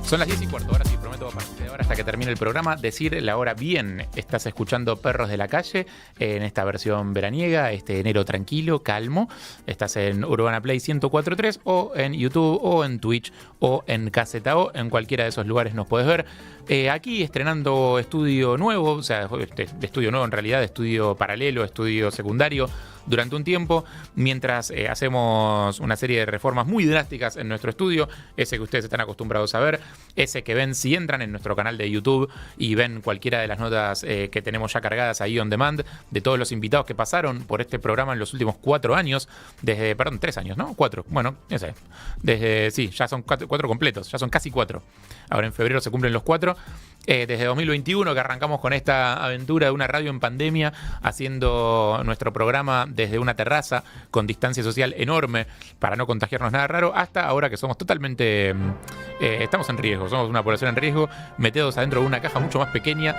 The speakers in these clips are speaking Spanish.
Son las 10:15, ahora sí, prometo a partir de ahora hasta que termine el programa decir la hora bien. Estás escuchando Perros de la Calle en esta versión veraniega, este enero tranquilo, calmo. Estás en Urbana Play 104.3 o en YouTube o en Twitch o en KZO, en cualquiera de esos lugares nos puedes ver. Aquí estrenando estudio nuevo, o sea, estudio nuevo en realidad, estudio paralelo, estudio secundario, durante un tiempo, mientras hacemos una serie de reformas muy drásticas en nuestro estudio, ese que ustedes están acostumbrados a ver, ese que ven si entran en nuestro canal de YouTube y ven cualquiera de las notas que tenemos ya cargadas ahí on demand, de todos los invitados que pasaron por este programa en los últimos 4 años, desde, 3 años, ¿no? 4, bueno, no sé, desde, sí, ya son 4 completos, ya son casi 4. Ahora en febrero se cumplen los 4. Desde 2021 que arrancamos con esta aventura de una radio en pandemia, haciendo nuestro programa desde una terraza con distancia social enorme para no contagiarnos nada raro, hasta ahora que somos totalmente, estamos en riesgo, somos una población en riesgo, metidos adentro de una caja mucho más pequeña,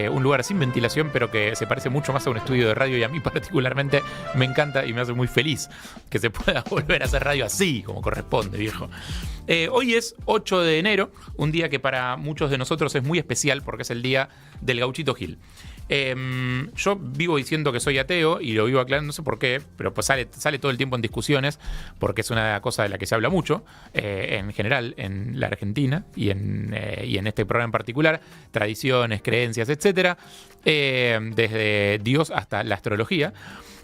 un lugar sin ventilación, pero que se parece mucho más a un estudio de radio, y a mí particularmente me encanta y me hace muy feliz que se pueda volver a hacer radio así, como corresponde, viejo. Hoy es 8 de enero, un día que para muchos de nosotros es muy especial porque es el día del Gauchito Gil. Yo vivo diciendo que soy ateo y lo vivo aclarando, no sé por qué, pero pues sale todo el tiempo en discusiones porque es una cosa de la que se habla mucho en general en la Argentina y en este programa en particular, tradiciones, creencias, etcétera, desde Dios hasta la astrología.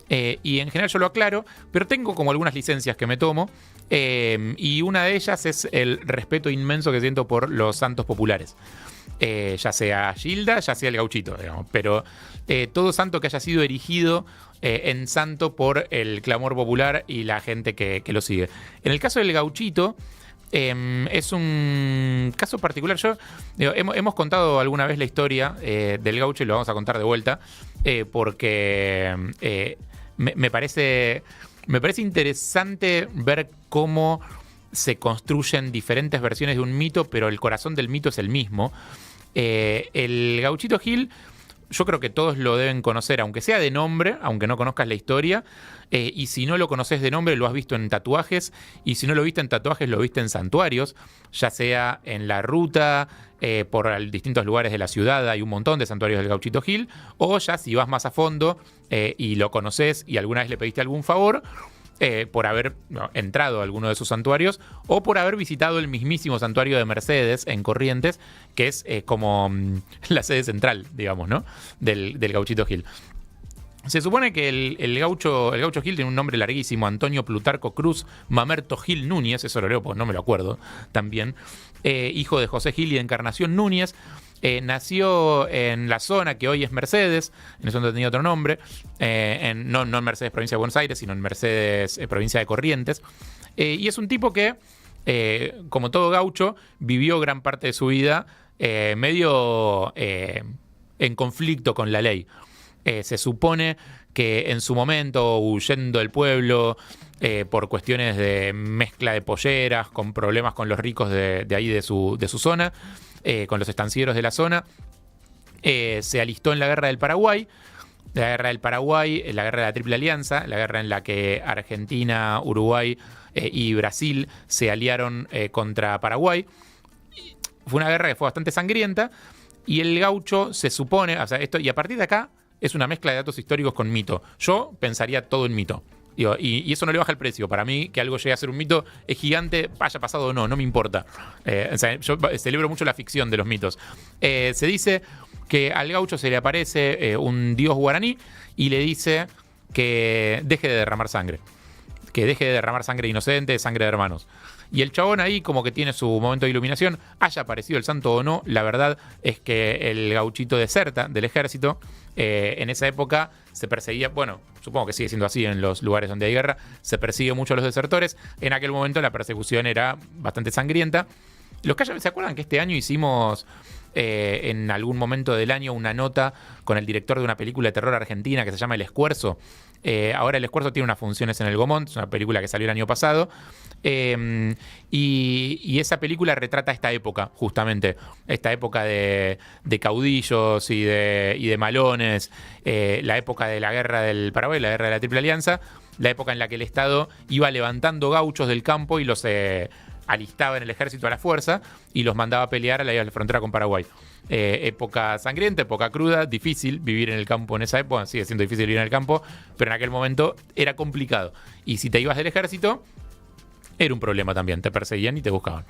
Y en general yo lo aclaro, pero tengo como algunas licencias que me tomo, y una de ellas es el respeto inmenso que siento por los santos populares. Ya sea Gilda, ya sea el Gauchito, digamos, pero todo santo que haya sido erigido en santo por el clamor popular y la gente que lo sigue. En el caso del Gauchito, es un caso particular. Hemos contado alguna vez la historia del Gaucho y lo vamos a contar de vuelta, porque me parece interesante ver cómo se construyen diferentes versiones de un mito, pero el corazón del mito es el mismo. El Gauchito Gil, yo creo que todos lo deben conocer, aunque sea de nombre, aunque no conozcas la historia, y si no lo conoces de nombre, lo has visto en tatuajes, y si no lo viste en tatuajes, lo viste en santuarios, ya sea en la ruta, por distintos lugares de la ciudad, hay un montón de santuarios del Gauchito Gil, o ya si vas más a fondo y lo conoces y alguna vez le pediste algún favor, por haber entrado a alguno de sus santuarios o por haber visitado el mismísimo santuario de Mercedes en Corrientes, que es como la sede central, digamos, ¿no? del Gauchito Gil. Se supone que el Gaucho Gil tiene un nombre larguísimo: Antonio Plutarco Cruz Mamerto Gil Núñez, eso lo leo porque no me lo acuerdo también, hijo de José Gil y de Encarnación Núñez. Nació en la zona que hoy es Mercedes, en ese momento tenía otro nombre, no en Mercedes, provincia de Buenos Aires, sino en Mercedes, provincia de Corrientes. Y es un tipo que, como todo gaucho, vivió gran parte de su vida medio en conflicto con la ley. Se supone que en su momento, huyendo del pueblo, por cuestiones de mezcla de polleras, con problemas con los ricos de ahí de su zona, con los estancieros de la zona, se alistó en la Guerra del Paraguay. La Guerra del Paraguay, la Guerra de la Triple Alianza, la guerra en la que Argentina, Uruguay y Brasil se aliaron contra Paraguay. Fue una guerra que fue bastante sangrienta, y el gaucho se supone, o sea, esto, y a partir de acá es una mezcla de datos históricos con mito. Yo pensaría todo en mito. Digo, y eso no le baja el precio. Para mí, que algo llegue a ser un mito es gigante, haya pasado o no me importa. O sea, yo celebro mucho la ficción de los mitos. Se dice que al gaucho se le aparece un dios guaraní y le dice que deje de derramar sangre. Que deje de derramar sangre inocente, sangre de hermanos. Y el chabón ahí como que tiene su momento de iluminación. Haya aparecido el santo o no, la verdad es que el gauchito deserta del ejército. En esa época se perseguía, bueno, supongo que sigue siendo así en los lugares donde hay guerra, se persigue mucho a los desertores. En aquel momento la persecución era bastante sangrienta. Los que ¿se acuerdan que este año hicimos en algún momento del año una nota con el director de una película de terror argentina que se llama El Escuerzo? Ahora El Escuerzo tiene unas funciones en el Gomont, es una película que salió el año pasado, y esa película retrata esta época, justamente, esta época de caudillos y de malones, la época de la Guerra del Paraguay, la Guerra de la Triple Alianza, la época en la que el Estado iba levantando gauchos del campo y los alistaba en el ejército a la fuerza y los mandaba a pelear a la frontera con Paraguay. Época sangrienta, época cruda, difícil vivir en el campo en esa época, sigue siendo difícil vivir en el campo, pero en aquel momento era complicado. Y si te ibas del ejército, era un problema también, te perseguían y te buscaban.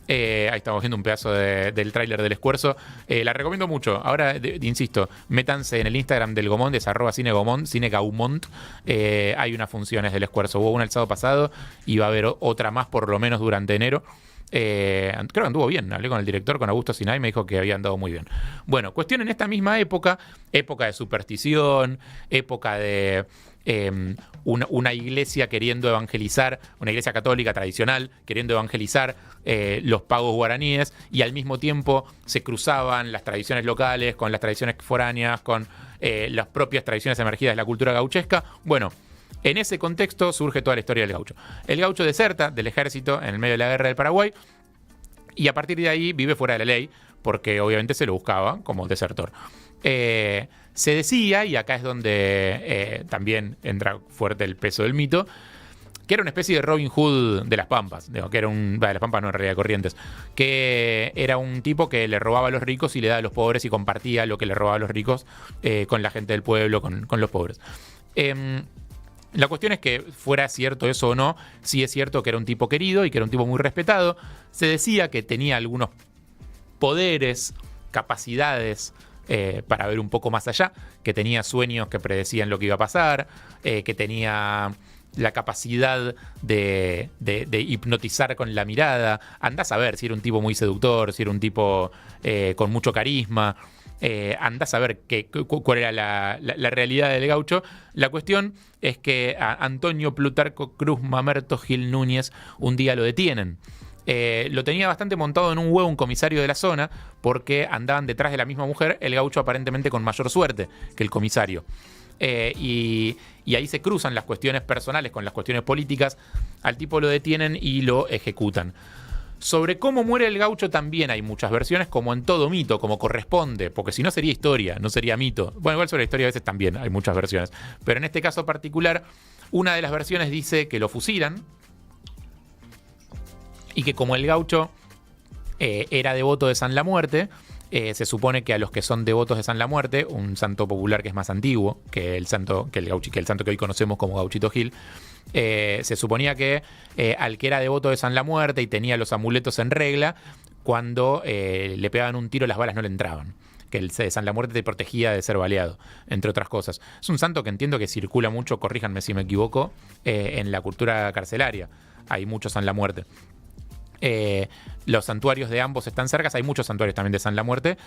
Ahí estamos viendo un pedazo del tráiler del Escuerzo. La recomiendo mucho. Ahora, insisto, métanse en el Instagram del Gaumont, es @cinegomont, cinegaumont. Hay unas funciones del Escuerzo. Hubo una el sábado pasado y va a haber otra más por lo menos durante enero. Creo que anduvo bien. Hablé con el director, con Augusto Sinay, y me dijo que había andado muy bien. Bueno, cuestión en esta misma época de superstición, época de una iglesia queriendo evangelizar, una iglesia católica tradicional queriendo evangelizar los pagos guaraníes, y al mismo tiempo se cruzaban las tradiciones locales con las tradiciones foráneas, con las propias tradiciones emergidas de la cultura gauchesca. Bueno, en ese contexto surge toda la historia del gaucho. El gaucho deserta del ejército en el medio de la guerra del Paraguay y a partir de ahí vive fuera de la ley porque obviamente se lo buscaba como desertor. Se decía, y acá es donde también entra fuerte el peso del mito, que era una especie de Robin Hood de las Pampas, que era de las Pampas no, en realidad, de Corrientes, que era un tipo que le robaba a los ricos y le daba a los pobres y compartía lo que le robaba a los ricos con la gente del pueblo, con los pobres. La cuestión es que, fuera cierto eso o no, sí es cierto que era un tipo querido y que era un tipo muy respetado. Se decía que tenía algunos poderes, capacidades para ver un poco más allá, que tenía sueños que predecían lo que iba a pasar, que tenía la capacidad de hipnotizar con la mirada. Andás a ver si era un tipo muy seductor, si era un tipo con mucho carisma. Andás a ver cuál era la realidad del gaucho. La cuestión es que a Antonio Plutarco Cruz Mamerto Gil Núñez un día lo detienen. Lo tenía bastante montado en un huevo un comisario de la zona porque andaban detrás de la misma mujer, el gaucho aparentemente con mayor suerte que el comisario. Y ahí se cruzan las cuestiones personales con las cuestiones políticas. Al tipo lo detienen y lo ejecutan. Sobre cómo muere el gaucho también hay muchas versiones, como en todo mito, como corresponde, porque si no sería historia, no sería mito. Bueno, igual sobre la historia a veces también hay muchas versiones, pero en este caso particular, una de las versiones dice que lo fusilan y que como el gaucho era devoto de San La Muerte, se supone que a los que son devotos de San La Muerte, un santo popular que es más antiguo que el santo que hoy conocemos como Gauchito Gil, se suponía que al que era devoto de San La Muerte y tenía los amuletos en regla, cuando le pegaban un tiro las balas no le entraban. Que el de San La Muerte te protegía de ser baleado, entre otras cosas. Es un santo que entiendo que circula mucho, corríjanme si me equivoco, en la cultura carcelaria. Hay mucho San La Muerte. Los santuarios de ambos están cerca, hay muchos santuarios también de San La Muerte.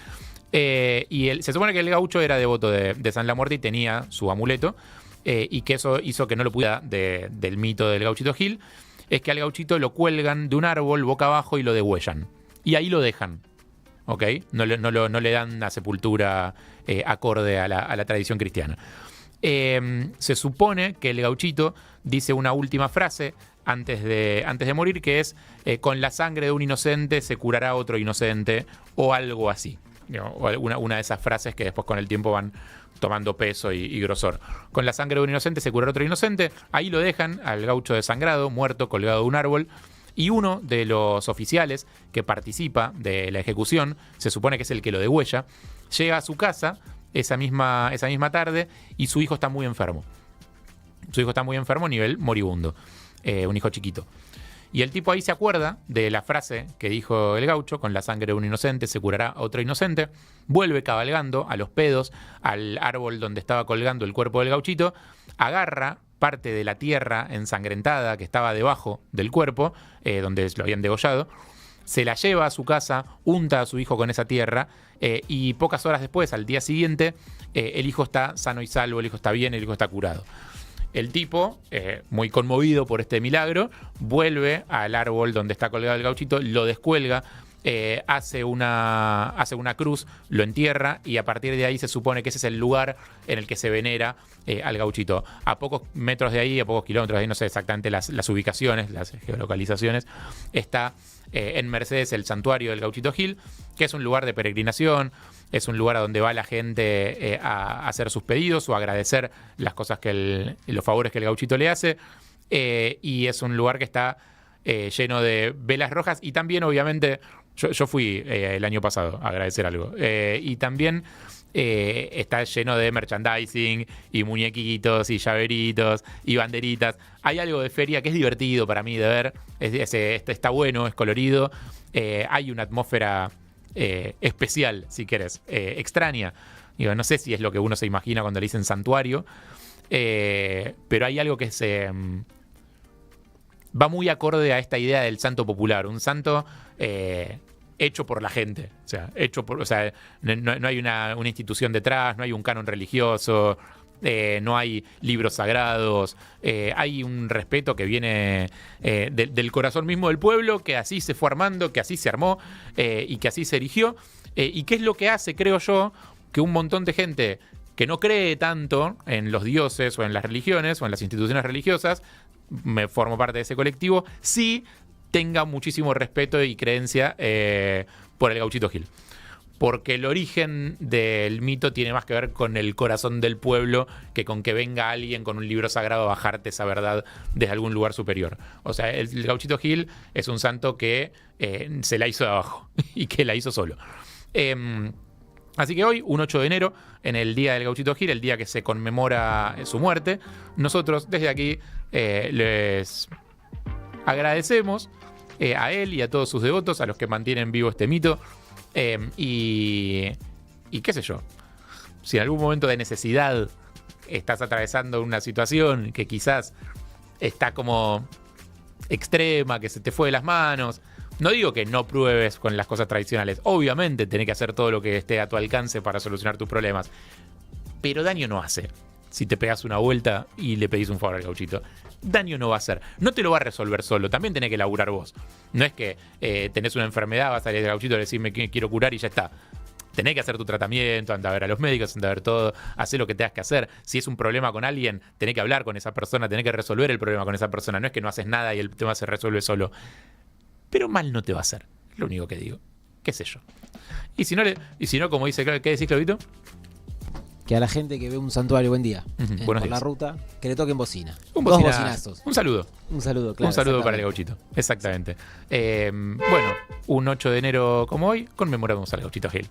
Se supone que el gaucho era devoto de San La Muerte y tenía su amuleto. Y que eso hizo que no lo pudiera del mito del Gauchito Gil. Es que al gauchito lo cuelgan de un árbol boca abajo y lo degüellan. Y ahí lo dejan. ¿Ok? No le dan una sepultura acorde a la tradición cristiana. Se supone que el gauchito dice una última frase antes de morir, que es con la sangre de un inocente se curará otro inocente, o algo así. Una de esas frases que después con el tiempo van tomando peso y grosor. Con la sangre de un inocente se curará otro inocente. Ahí lo dejan al gaucho desangrado, muerto, colgado de un árbol. Y uno de los oficiales que participa de la ejecución, se supone que es el que lo degüella, llega a su casa esa misma tarde y su hijo está muy enfermo. Su hijo está muy enfermo a nivel moribundo. Un hijo chiquito. Y el tipo ahí se acuerda de la frase que dijo el gaucho: con la sangre de un inocente se curará a otro inocente. Vuelve cabalgando a los pedos al árbol donde estaba colgando el cuerpo del gauchito, agarra parte de la tierra ensangrentada que estaba debajo del cuerpo, donde lo habían degollado, se la lleva a su casa, unta a su hijo con esa tierra, y pocas horas después, al día siguiente, el hijo está sano y salvo, el hijo está bien, el hijo está curado. El tipo, muy conmovido por este milagro, vuelve al árbol donde está colgado el gauchito, lo descuelga, hace una cruz, lo entierra y a partir de ahí se supone que ese es el lugar en el que se venera al gauchito. A pocos metros de ahí, a pocos kilómetros de ahí, no sé exactamente las ubicaciones, las geolocalizaciones, está en Mercedes el santuario del Gauchito Gil, que es un lugar de peregrinación, es un lugar a donde va la gente a hacer sus pedidos o a agradecer las cosas los favores que el gauchito le hace, y es un lugar que está lleno de velas rojas y también, obviamente, yo fui el año pasado a agradecer algo. Y también está lleno de merchandising y muñequitos y llaveritos y banderitas. Hay algo de feria que es divertido para mí de ver. Está bueno, es colorido. Hay una atmósfera especial, si querés, extraña. Digo, no sé si es lo que uno se imagina cuando le dicen santuario, pero hay algo que va muy acorde a esta idea del santo popular. Un santo hecho por la gente. O sea, no hay una institución detrás, no hay un canon religioso, no hay libros sagrados. Hay un respeto que viene del corazón mismo del pueblo, que así se fue armando, que así se armó y que así se erigió. Y que es lo que hace, creo yo, que un montón de gente que no cree tanto en los dioses o en las religiones o en las instituciones religiosas, me formo parte de ese colectivo, sí tenga muchísimo respeto y creencia por el Gauchito Gil. Porque el origen del mito tiene más que ver con el corazón del pueblo que con que venga alguien con un libro sagrado a bajarte esa verdad desde algún lugar superior. O sea, el Gauchito Gil es un santo que se la hizo de abajo y que la hizo solo. Así que hoy, un 8 de enero, en el Día del Gauchito Gil, el día que se conmemora su muerte, nosotros desde aquí les agradecemos a él y a todos sus devotos, a los que mantienen vivo este mito. Y qué sé yo, si en algún momento de necesidad estás atravesando una situación que quizás está como extrema, que se te fue de las manos, no digo que no pruebes con las cosas tradicionales. Obviamente tenés que hacer todo lo que esté a tu alcance para solucionar tus problemas, pero daño no hace si te pegas una vuelta y le pedís un favor al gauchito. Daño no va a hacer. No te lo va a resolver solo. También tenés que laburar vos. No es que tenés una enfermedad, vas a salir al gauchito y decir me quiero curar y ya está. Tenés que hacer tu tratamiento, anda a ver a los médicos, anda a ver todo, hacer lo que tengas que hacer. Si es un problema con alguien, tenés que hablar con esa persona, tenés que resolver el problema con esa persona. No es que no haces nada y el tema se resuelve solo. Pero mal no te va a hacer. Es lo único que digo. ¿Qué sé yo? Y si no, como dice, ¿qué decís, Claudito? Que a la gente que ve un santuario, buen día, por días. La ruta, que le toquen bocina. Dos bocinazos. Un saludo. Un saludo, claro. Un saludo para el gauchito. Exactamente. Bueno, un 8 de enero como hoy, conmemoramos al Gauchito Gil.